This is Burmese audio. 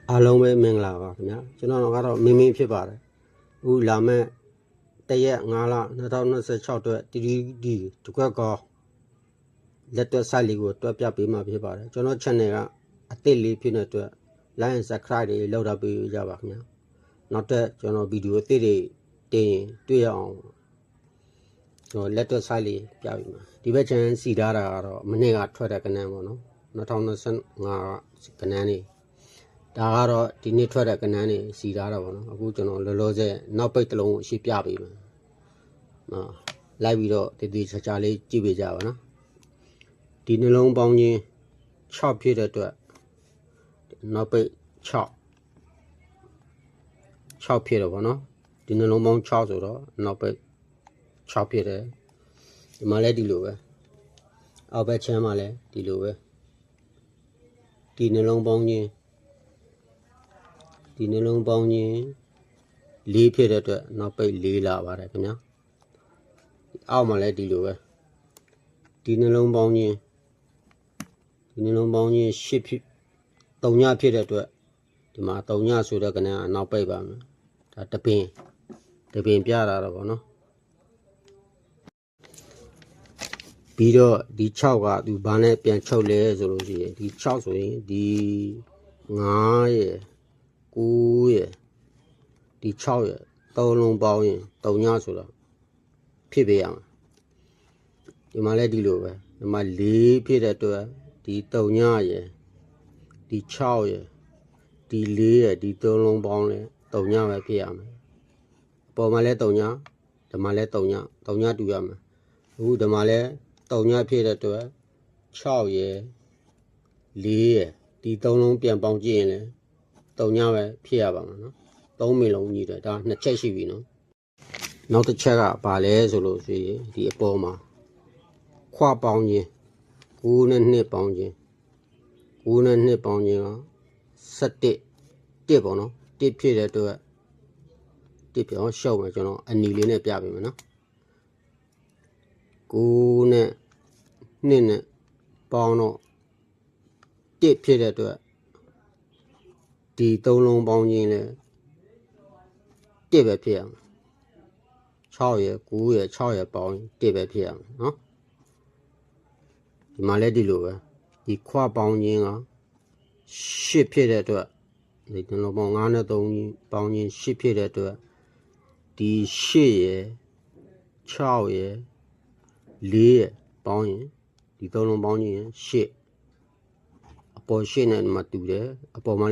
အားလုံးပဲမင်္ဂလာပါခင်ဗျာကျွန်တော်ကတော့မင်းမင်းဖြစ်ပါတယ်အခုလာမဲ့တရက်5လ2026အတွက်ဒီတကွက်ကောလက်တွက် site လေးကိုတွက်ပြပေးမှာဖြစ်ပါတယ်ကျွန်တော် channel ကအသစ်လေးဖြစ်တဲ့အတွက် like and subscribe တွေလုပ်ထားပေးကြပါခင်ဗျာနောက်တက်ကျွန်တော်ဗီဒီယိုအသစ်တွေတင်ရင်တွေ့ရအောင်ကျွန်တော်လက်တွက် site လေးပြပေးမှာဒီဘက် channel စီထားတာကတော့မနေ့ကထွက်တဲ့ကဏ္ဍပေါ့နော်2025ကဏ္ဍနေဒါကတော့ဒီနေ့ထွက်တဲ့ကဏ္ဍနေစီထားတာပေါ့နော်အခုကျွန်တော်လောလောဆယ်နောက်ပိတ်တစ်လုံးအရှိပြပေးမယ်လိုက်ပြီးတော့တည်ချာလေးကြည့်ပေးကြပါနော်ဒီနှလုံးပေါင်းချင်း6ဖြစ်တဲ့အတွက်နောက်ပိတ်6ဖြစ်တော့ဗောနော်ဒီနှလုံးပေါင်း6ဆိုတော့နောက်ပိတ်6ဖြစ်တယ်ဒီမှာလည်းဒီလိုပဲအောက်ဘက်ချမ်းမှာလည်းဒီလိုပဲဒီနှလုံးပေါင်းချင်း4ဖြစ်တဲ့အတွက်နောက်ပိတ်4လာပါတယ်ခင်ဗျာအောက်မှာလည်းဒီလိုပဲဒီနှလုံးပေါင်းချင်း8ဖြစ်3ညဖြစ်တဲ့အတွက်ဒီမှာ3ညဆိုတဲ့ကဏ္ဍအနောက်ပိတ်ပါမယ်ဒါတပင်ပြတာတော့ဗောနော်ပြီးတော့ဒီ6ကသူဘာနဲ့ပြန်ချုပ်လဲဆိုလို့ရှိရင်ဒီ6ဆိုရင်ဒီ9ရယ်9ရယ်ဒီ6ရယ်3လုံးပေါင်းရင်3ညဆိုတော့ဖြစ်ပေးရမှာဒီမှာလည်းဒီလိုပဲဒီမှာ4ဖြစ်တဲ့အတွက်ဒီ3ညရယ်ဒီ6ရယ်ဒီ4ရယ်ဒီ3လုံးပေါင်းလဲ3ညပဲဖြစ်ရမယ်အပေါ်မှာလည်း3ညဒီမှာလည်း3ညတူရမယ်အခုဒီမှာလည်း3ညဖြစ်တဲ့အတွက်6ရယ်4ရယ်ဒီ3လုံးပြန်ပေါင်းကြည့်ရင်လည်း3ညပဲဖြစ်ရပါမှာနော်3မိလုံးကြီးတယ်ဒါ2ချက်ရှိပြီနော်နောက်တစ်ချက်ကဘာလဲဆိုလို့ရှိရင်ဒီအပေါ်မှာခွပေါင်းခြင်း9နဲ့2ပေါင်းခြင်း9နဲ့2ပေါင်းခြင်းက17ပေါ့နော်1ဖြစ်တဲ့အတွက်1ပြောင်းရှုပ်မယ်ကျွန်တော်အနီလေးနဲ့ပြပေးမယ်နော်9နဲ့2နဲ့ပေါင်းတော့1ဖြစ်တဲ့အတွက်ဒီ3လုံးပေါင်းခြင်းလဲ1ပဲဖြစ်ရမယ်6ရယ်9ရယ်6ရယ်ပေါင်း1ပဲဖြစ်ရမယ်နော်ဒီမှာလည်းဒီလိုပဲဒီခွပေါင်းခြင်းက8ဖြစ်တဲ့အတွက်ဒီနှလုံးပေါင်း9နဲ့3ပေါင်းခြင်း8ဖြစ်တဲ့အတွက်ဒီ8ရယ်6ရယ်4ရယ်ပေါင်းရင်ဒီ3လုံးပေါင်းခြင်း8အပေါ်8နဲ့မှတူတယ်အပေါ်မှာ